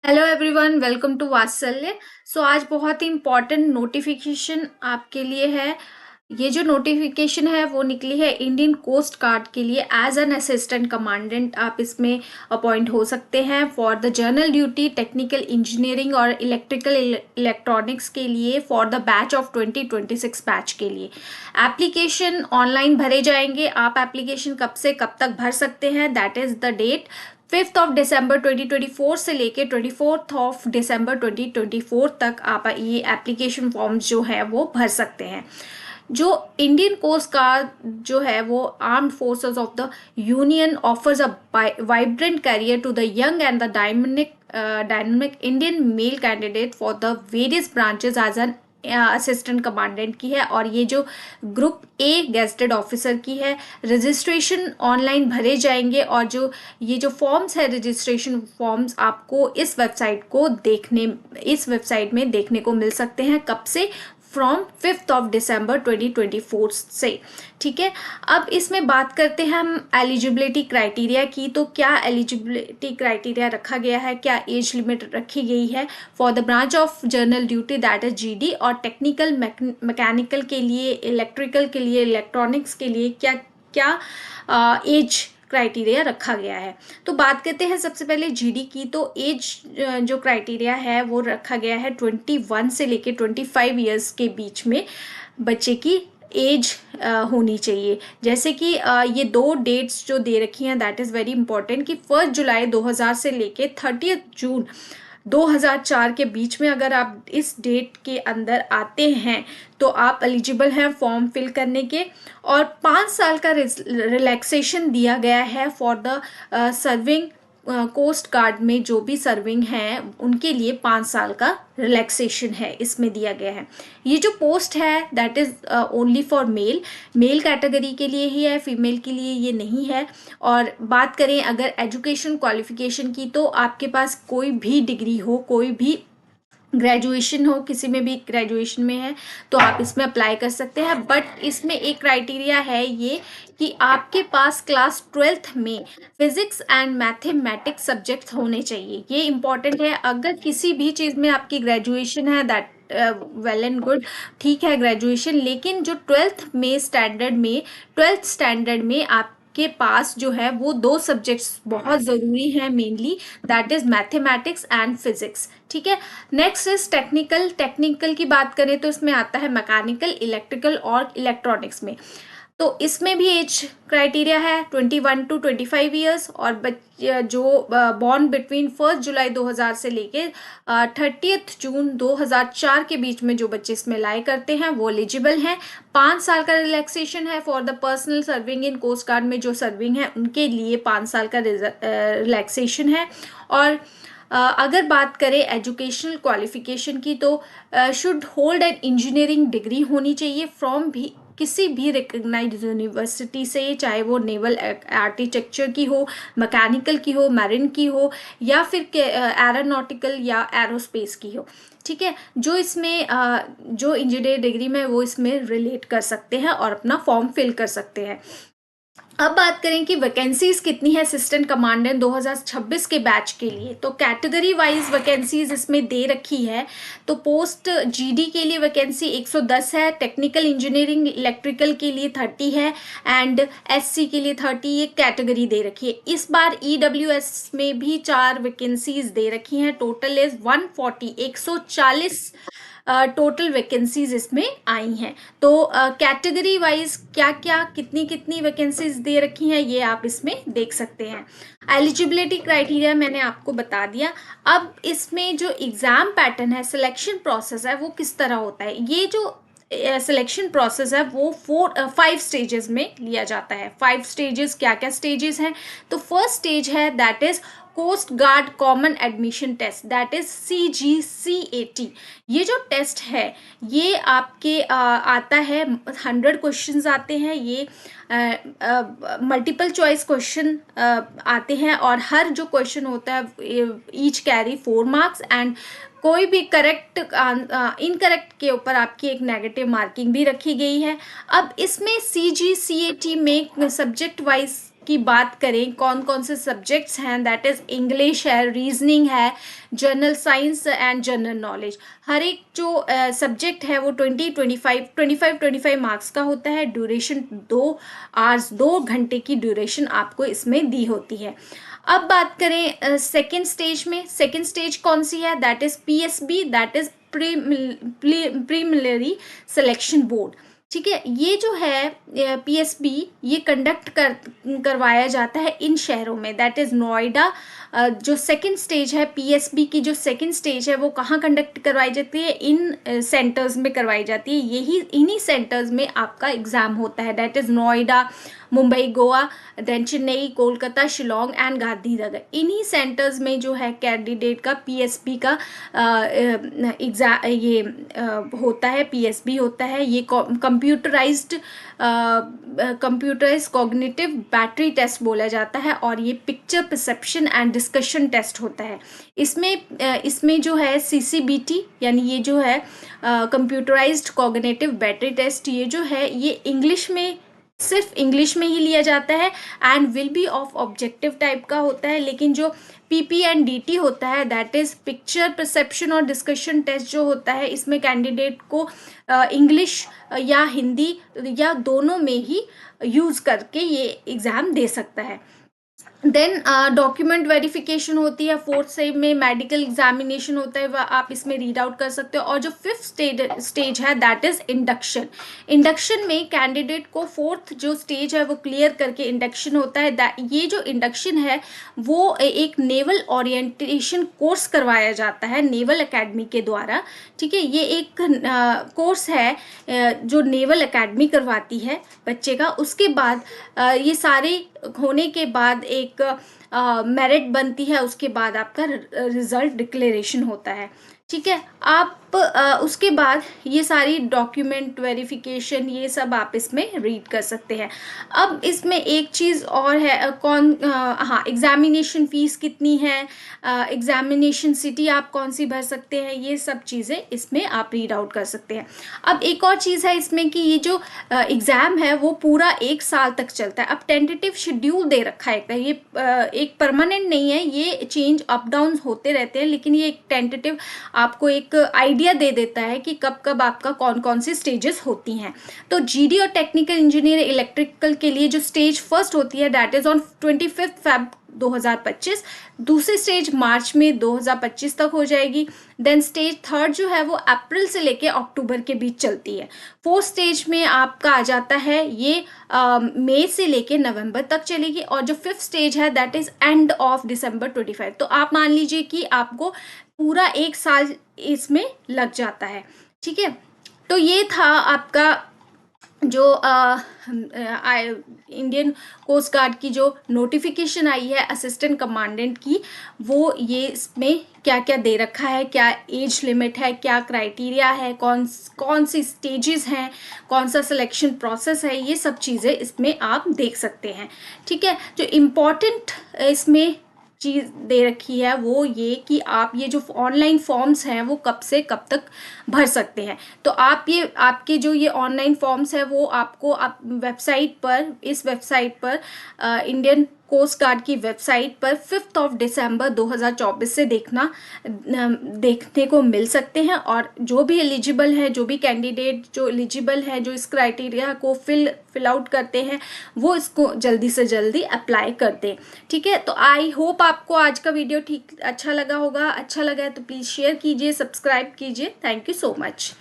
Hello everyone, welcome to वात्सल्य। आज बहुत ही इम्पोर्टेंट नोटिफिकेशन आपके लिए है। ये जो नोटिफिकेशन है वो निकली है इंडियन कोस्ट गार्ड के लिए। एज एन असिस्टेंट कमांडेंट आप इसमें अपॉइंट हो सकते हैं for the general duty, technical engineering और इलेक्ट्रिकल इलेक्ट्रॉनिक्स के लिए for the batch of 2026 batch के लिए। एप्लीकेशन ऑनलाइन भरे जाएंगे। आप एप्लीकेशन कब से कब तक भर सकते हैं, that is the date 5 of December 2024 से लेके 24 ऑफ दिसंबर 2024 तक आप ये एप्लीकेशन फॉर्म्स जो है वो भर सकते हैं। जो इंडियन कोस्ट गार्ड जो है वो armed forces of the union offers a vibrant career to the young and the dynamic Indian male candidate for the various branches as an assistant commandant की है। और ये जो ग्रुप ए गेस्टेड ऑफिसर की है। रजिस्ट्रेशन ऑनलाइन भरे जाएंगे और जो ये जो फॉर्म्स है, रजिस्ट्रेशन फॉर्म्स आपको इस वेबसाइट में देखने को मिल सकते हैं। कब से? फ्रॉम 5 ऑफ दिसंबर 2024 से। ठीक है, अब इसमें बात करते हैं हम एलिजिबिलिटी क्राइटेरिया की। तो क्या एलिजिबिलिटी क्राइटेरिया रखा गया है, क्या एज लिमिट रखी गई है for the branch of journal duty, that is GD. और टेक्निकल मैकेनिकल के लिए, इलेक्ट्रिकल के लिए, इलेक्ट्रॉनिक्स के लिए क्या क्या एज क्राइटेरिया रखा गया है। तो बात करते हैं सबसे पहले जीडी की। तो एज जो क्राइटेरिया है वो रखा गया है 21 से लेके 25 ईयर्स के बीच में बच्चे की एज होनी चाहिए। जैसे कि ये दो डेट्स जो दे रखी हैं, दैट इज़ वेरी इंपॉर्टेंट कि 1 जुलाई 2000 से लेके 30 जून 2004 के बीच में अगर आप इस डेट के अंदर आते हैं तो आप एलिजिबल हैं फॉर्म फिल करने के। और 5 साल का रिलैक्सेशन दिया गया है for the serving coast guard में। जो भी सर्विंग हैं उनके लिए 5 साल का रिलैक्सेशन है इसमें दिया गया है। ये जो पोस्ट है that is only for male category के लिए ही है, फीमेल के लिए ये नहीं है। और बात करें अगर एजुकेशन क्वालिफिकेशन की, तो आपके पास कोई भी डिग्री हो, कोई भी ग्रेजुएशन हो, किसी में भी ग्रेजुएशन में है तो आप इसमें अप्लाई कर सकते हैं। बट इसमें एक क्राइटेरिया है ये कि आपके पास क्लास 12th में फिजिक्स एंड मैथमेटिक्स सब्जेक्ट्स होने चाहिए। ये इंपॉर्टेंट है। अगर किसी भी चीज़ में आपकी ग्रेजुएशन है दैट वेल एंड गुड, ठीक है ग्रेजुएशन, लेकिन जो 12th स्टैंडर्ड में आपके पास जो है वो 2 सब्जेक्ट्स बहुत ज़रूरी हैं mainly, that is mathematics and physics. ठीक है, नेक्स्ट इज टेक्निकल की बात करें तो इसमें आता है मैकेनिकल, इलेक्ट्रिकल और इलेक्ट्रॉनिक्स में। तो इसमें भी एज क्राइटेरिया है 21 टू 25 ईयर्स। और जो बॉर्न बिटवीन 1 जुलाई 2000 से लेके 30 जून 2004 के बीच में जो बच्चे इसमें लाई करते हैं वो एलिजिबल हैं। 5 साल का रिलैक्सेशन है for the personal serving in coast guard में। जो सर्विंग है उनके लिए 5 साल का रिलैक्सेशन है। और अगर बात करें एजुकेशनल क्वालिफिकेशन की, तो should hold an engineering degree होनी चाहिए फ्रॉम भी किसी भी रिकग्नाइज्ड यूनिवर्सिटी से, चाहे वो नेवल आर्किटेक्चर की हो, मैकेनिकल की हो, मैरिन की हो, या फिर एरोनॉटिकल या एरोस्पेस की हो। ठीक है, जो इसमें जो इंजीनियर डिग्री में वो इसमें रिलेट कर सकते हैं और अपना फॉर्म फिल कर सकते हैं। अब बात करें कि वैकेंसीज कितनी है असिस्टेंट कमांडेंट 2026 के बैच के लिए। तो कैटेगरी वाइज वैकेंसीज इसमें दे रखी है। तो पोस्ट जीडी के लिए वैकेंसी 110 है, टेक्निकल इंजीनियरिंग इलेक्ट्रिकल के लिए 30 है एंड एससी के लिए 30 ये कैटेगरी दे रखी है। इस बार ईडब्ल्यूएस में भी 4 वैकेंसीज दे रखी हैं। टोटल इज 140 टोटल वैकेंसीज इसमें आई हैं। तो कैटेगरी वाइज क्या क्या कितनी कितनी वैकेंसीज दे रखी हैं ये आप इसमें देख सकते हैं। एलिजिबिलिटी क्राइटेरिया मैंने आपको बता दिया। अब इसमें जो एग्ज़ाम पैटर्न है, सिलेक्शन प्रोसेस है, वो किस तरह होता है। ये जो सिलेक्शन प्रोसेस है वो 5 स्टेजेस में लिया जाता है। 5 स्टेजेस क्या क्या स्टेजेस हैं? तो फर्स्ट स्टेज है that is coast guard common admission test, that is CGCAT। ये जो टेस्ट है ये आपके आता है 100 क्वेश्चंस आते हैं। ये मल्टीपल चॉइस क्वेश्चन आते हैं और हर जो क्वेश्चन होता है ईच कैरी 4 मार्क्स एंड कोई भी करेक्ट इनकरेक्ट के ऊपर आपकी एक नेगेटिव मार्किंग भी रखी गई है। अब इसमें CGCAT में सब्जेक्ट वाइज की बात करें, कौन कौन से सब्जेक्ट्स हैं, दैट इज़ इंग्लिश है, रीजनिंग है, general science and general knowledge. हर एक जो सब्जेक्ट है वो 25 मार्क्स का होता है। ड्यूरेशन 2 आवर्स, 2 घंटे की ड्यूरेशन आपको इसमें दी होती है। अब बात करें सेकेंड स्टेज में, सेकेंड स्टेज कौन सी है, that is PSB, that is preliminary selection board. ठीक है, ये जो है PSB ये कंडक्ट करवाया जाता है इन शहरों में, दैट इज नोएडा। जो सेकंड स्टेज है PSB की, जो सेकंड स्टेज है वो कहाँ कंडक्ट करवाई जाती है, इन सेंटर्स में करवाई जाती है। यही इन्हीं सेंटर्स में आपका एग्जाम होता है, that is Noida, Mumbai, Goa, then Chennai, Kolkata, Shillong and Gandhinagar. इन्हीं सेंटर्स में जो है कैंडिडेट का PSB का एग्जाम ये होता है, PSB होता है। ये कंप्यूटराइज्ड कॉग्निटिव बैटरी टेस्ट बोला जाता है, और ये picture perception and discussion test होता है। इसमें जो है CCBT यानी ये जो है कंप्यूटराइज्ड कॉग्निटिव बैटरी टेस्ट, ये जो है ये इंग्लिश में, सिर्फ इंग्लिश में ही लिया जाता है and will be of objective type का होता है। लेकिन जो PP&DT होता है, दैट इज़ पिक्चर परसेप्शन और डिस्कशन टेस्ट जो होता है, इसमें कैंडिडेट को इंग्लिश या हिंदी या दोनों में ही यूज़ करके ये एग्ज़ाम दे सकता है। देन डॉक्यूमेंट वेरिफिकेशन होती है। फोर्थ स्टेज में मेडिकल एग्जामिनेशन होता है, वह आप इसमें रीड आउट कर सकते हो। और जो फिफ्थ स्टेज है दैट इज इंडक्शन। इंडक्शन में कैंडिडेट को फोर्थ जो स्टेज है वो क्लियर करके इंडक्शन होता है। ये जो इंडक्शन है वो एक नेवल ओरिएंटेशन कोर्स करवाया जाता है नेवल एकेडमी के द्वारा। ठीक है, ये एक कोर्स है जो नेवल एकेडमी करवाती है बच्चे का। उसके बाद ये सारे होने के बाद एक मेरिट बनती है, उसके बाद आपका रिजल्ट डिक्लेरेशन होता है। ठीक है, आप उसके बाद ये सारी डॉक्यूमेंट वेरिफिकेशन ये सब आप इसमें रीड कर सकते हैं। अब इसमें एक चीज़ और है, हाँ, एग्जामिनेशन फ़ीस कितनी है, एग्जामिनेशन सिटी आप कौन सी भर सकते हैं, ये सब चीज़ें इसमें आप रीड आउट कर सकते हैं। अब एक और चीज़ है इसमें कि ये जो एग्ज़ाम है वो पूरा 1 साल तक चलता है। अब टेंटेटिव शेड्यूल दे रखा है, ये एक परमानेंट नहीं है, ये चेंज अप डाउन होते रहते हैं, लेकिन ये एक टेंटेटिव आपको एक आइडिया दे देता है कि कब कब आपका कौन कौन सी स्टेजेस होती हैं। तो GD और टेक्निकल इंजीनियर इलेक्ट्रिकल के लिए जो स्टेज फर्स्ट होती है दैट इज ऑन 25 Feb 2025। दूसरी स्टेज मार्च में 2025 तक हो जाएगी। देन स्टेज थर्ड जो है वो अप्रैल से लेके अक्टूबर के बीच चलती है। फोर्थ स्टेज में आपका आ जाता है ये मई से लेके नवंबर तक चलेगी। और जो फिफ्थ स्टेज है that is end of December 25। तो आप मान लीजिए कि आपको पूरा 1 साल इसमें लग जाता है। ठीक है, तो ये था आपका जो इंडियन कोस्ट गार्ड की जो नोटिफिकेशन आई है असिस्टेंट कमांडेंट की, वो ये इसमें क्या क्या दे रखा है, क्या एज लिमिट है, क्या क्राइटेरिया है, कौन सी स्टेजेस हैं, कौन सा सिलेक्शन प्रोसेस है, ये सब चीज़ें इसमें आप देख सकते हैं। ठीक है, जो इम्पोर्टेंट इसमें चीज़ दे रखी है वो ये कि आप ये जो ऑनलाइन फॉर्म्स हैं वो कब से कब तक भर सकते हैं। तो आप ये आपके जो ये ऑनलाइन फॉर्म्स है वो आपको आप वेबसाइट पर, इस वेबसाइट पर इंडियन कोस्ट गार्ड की वेबसाइट पर 5 December 2024 से देखने को मिल सकते हैं। और जो भी एलिजिबल है, जो भी कैंडिडेट जो एलिजिबल है, जो इस क्राइटेरिया को फिल आउट करते हैं, वो इसको जल्दी से जल्दी अप्लाई कर दें। ठीक है, तो आई होप आपको आज का वीडियो अच्छा लगा होगा। अच्छा लगा है तो प्लीज़ शेयर कीजिए, सब्सक्राइब कीजिए। Thank you so much.